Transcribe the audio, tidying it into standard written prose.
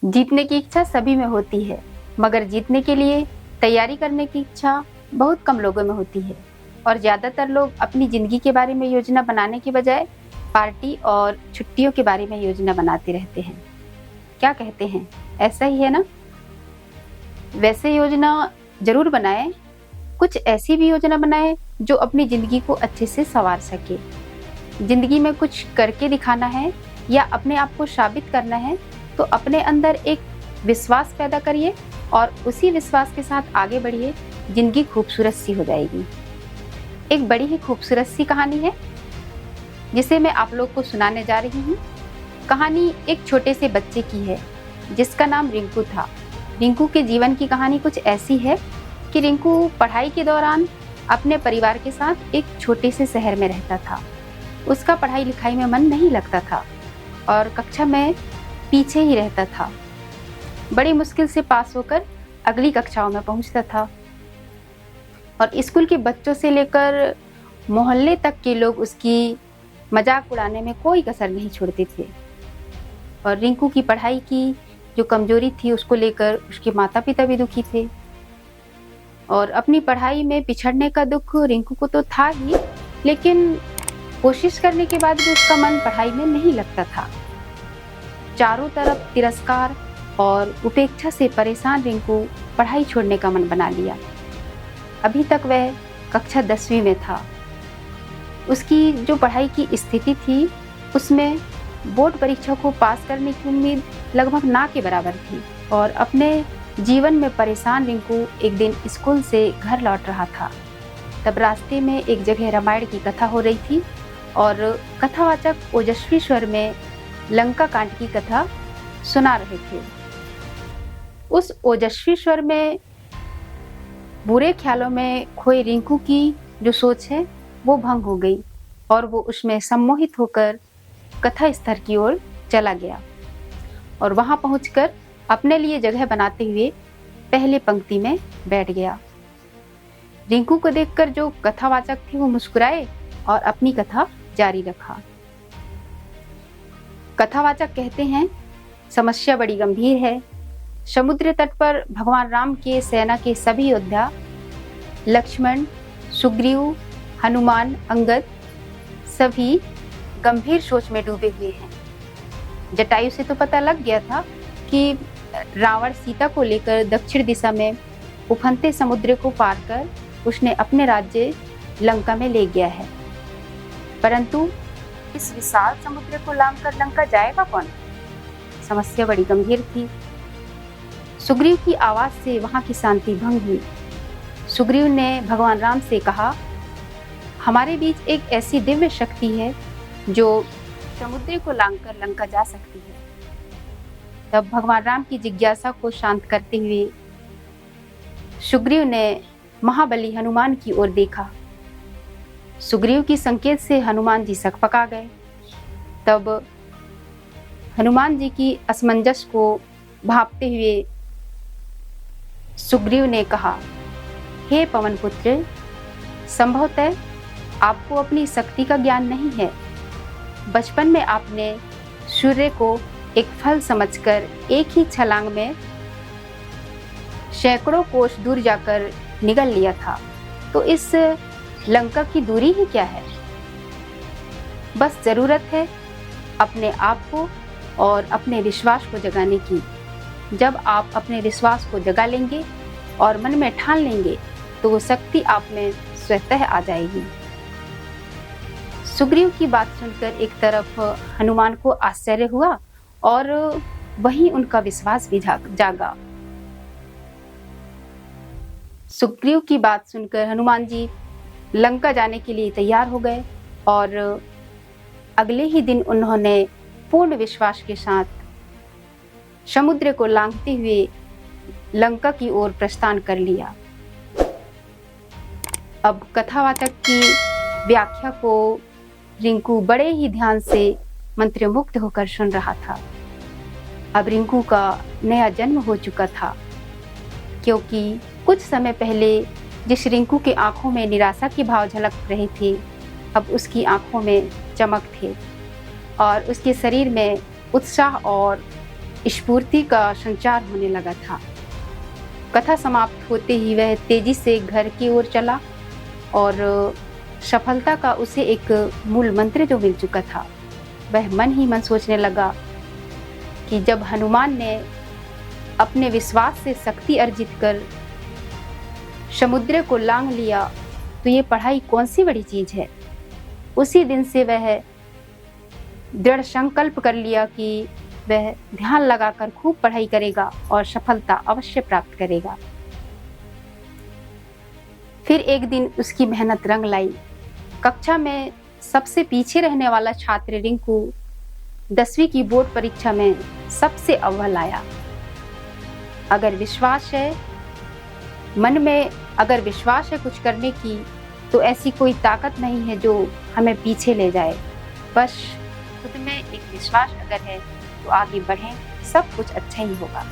जीतने की इच्छा सभी में होती है, मगर जीतने के लिए तैयारी करने की इच्छा बहुत कम लोगों में होती है और ज़्यादातर लोग अपनी ज़िंदगी के बारे में योजना बनाने के बजाय पार्टी और छुट्टियों के बारे में योजना बनाते रहते हैं। क्या कहते हैं? ऐसा ही है ना? वैसे योजना ज़रूर बनाएं, कुछ ऐसी भी योजना बनाएं जो अपनी ज़िंदगी को अच्छे से संवार सके। ज़िंदगी में कुछ करके दिखाना है या अपने आप को साबित करना है तो अपने अंदर एक विश्वास पैदा करिए और उसी विश्वास के साथ आगे बढ़िए। ज़िंदगी खूबसूरत सी हो जाएगी। एक बड़ी ही खूबसूरत सी कहानी है जिसे मैं आप लोग को सुनाने जा रही हूँ। कहानी एक छोटे से बच्चे की है जिसका नाम रिंकू था। रिंकू के जीवन की कहानी कुछ ऐसी है कि रिंकू पढ़ाई के दौरान अपने परिवार के साथ एक छोटे से शहर में रहता था। उसका पढ़ाई लिखाई में मन नहीं लगता था और कक्षा में पीछे ही रहता था। बड़ी मुश्किल से पास होकर अगली कक्षाओं में पहुंचता था और स्कूल के बच्चों से लेकर मोहल्ले तक के लोग उसकी मजाक उड़ाने में कोई कसर नहीं छोड़ते थे। और रिंकू की पढ़ाई की जो कमजोरी थी उसको लेकर उसके माता पिता भी दुखी थे और अपनी पढ़ाई में पिछड़ने का दुख रिंकू को तो था ही, लेकिन कोशिश करने के बाद भी उसका मन पढ़ाई में नहीं लगता था। चारों तरफ तिरस्कार और उपेक्षा से परेशान रिंकू पढ़ाई छोड़ने का मन बना लिया। अभी तक वह कक्षा 10वीं में था। उसकी जो पढ़ाई की स्थिति थी उसमें बोर्ड परीक्षा को पास करने की उम्मीद लगभग ना के बराबर थी और अपने जीवन में परेशान रिंकू एक दिन स्कूल से घर लौट रहा था। तब रास्ते में एक जगह रामायण की कथा हो रही थी और कथावाचक ओजस्वी स्वर में लंका कांड की कथा सुना रहे थे। उस ओजस्वी स्वर में बुरे ख्यालों में खोए रिंकू की जो सोच है वो भंग हो गई और वो उसमें सम्मोहित होकर कथा स्तर की ओर चला गया और वहां पहुंचकर अपने लिए जगह बनाते हुए पहले पंक्ति में बैठ गया। रिंकू को देखकर जो कथावाचक थे वो मुस्कुराए और अपनी कथा जारी रखा। कथावाचक कहते हैं, समस्या बड़ी गंभीर है। समुद्र तट पर भगवान राम के सेना के सभी योद्धा लक्ष्मण, सुग्रीव, हनुमान, अंगद सभी गंभीर सोच में डूबे हुए हैं। जटायु से तो पता लग गया था कि रावण सीता को लेकर दक्षिण दिशा में उफनते समुद्र को पार कर उसने अपने राज्य लंका में ले गया है, परंतु इस विशाल समुद्र को लांघ कर लंका जाएगा कौन? समस्या बड़ी गंभीर थी। सुग्रीव की आवाज से वहां की शांति भंग हुई। सुग्रीव ने भगवान राम से कहा, हमारे बीच एक ऐसी दिव्य शक्ति है जो समुद्र को लांघकर लंका जा सकती है। तब भगवान राम की जिज्ञासा को शांत करते हुए सुग्रीव ने महाबली हनुमान की ओर देखा। सुग्रीव की संकेत से हनुमान जी सकपका गए। तब हनुमान जी की असमंजस को भांपते हुए सुग्रीव ने कहा, हे पवन पुत्र, संभवतः आपको अपनी शक्ति का ज्ञान नहीं है। बचपन में आपने सूर्य को एक फल समझकर एक ही छलांग में सैकड़ों कोस दूर जाकर निगल लिया था, तो इस लंका की दूरी ही क्या है? बस जरूरत है अपने आप को और अपने विश्वास को जगाने की। जब आप अपने विश्वास को जगा लेंगे और मन में ठान लेंगे तो वो शक्ति आप में स्वतः आ जाएगी। सुग्रीव की बात सुनकर एक तरफ हनुमान को आश्चर्य हुआ और वहीं उनका विश्वास भी जागा। सुग्रीव की बात सुनकर हनुमान जी लंका जाने के लिए तैयार हो गए और अगले ही दिन उन्होंने पूर्ण विश्वास के साथ समुद्र को लांघते हुए लंका की ओर प्रस्थान कर लिया। अब कथावाचक की व्याख्या को रिंकू बड़े ही ध्यान से मंत्रमुग्ध होकर सुन रहा था। अब रिंकू का नया जन्म हो चुका था, क्योंकि कुछ समय पहले जिस रिंकू के आंखों में निराशा के भाव झलक रहे थे, अब उसकी आंखों में चमक थे और उसके शरीर में उत्साह और स्फूर्ति का संचार होने लगा था। कथा समाप्त होते ही वह तेजी से घर की ओर चला और सफलता का उसे एक मूल मंत्र जो मिल चुका था, वह मन ही मन सोचने लगा कि जब हनुमान ने अपने विश्वास से शक्ति अर्जित कर समुद्र को लांघ लिया तो ये पढ़ाई कौन सी बड़ी चीज है। उसी दिन से वह दृढ़ संकल्प कर लिया कि वह ध्यान लगाकर खूब पढ़ाई करेगा और सफलता अवश्य प्राप्त करेगा। फिर एक दिन उसकी मेहनत रंग लाई। कक्षा में सबसे पीछे रहने वाला छात्र रिंकू 10वीं की बोर्ड परीक्षा में सबसे अव्वल आया। अगर विश्वास है मन में, अगर विश्वास है कुछ करने की, तो ऐसी कोई ताकत नहीं है जो हमें पीछे ले जाए। बस खुद में एक विश्वास अगर है तो आगे बढ़ें, सब कुछ अच्छा ही होगा।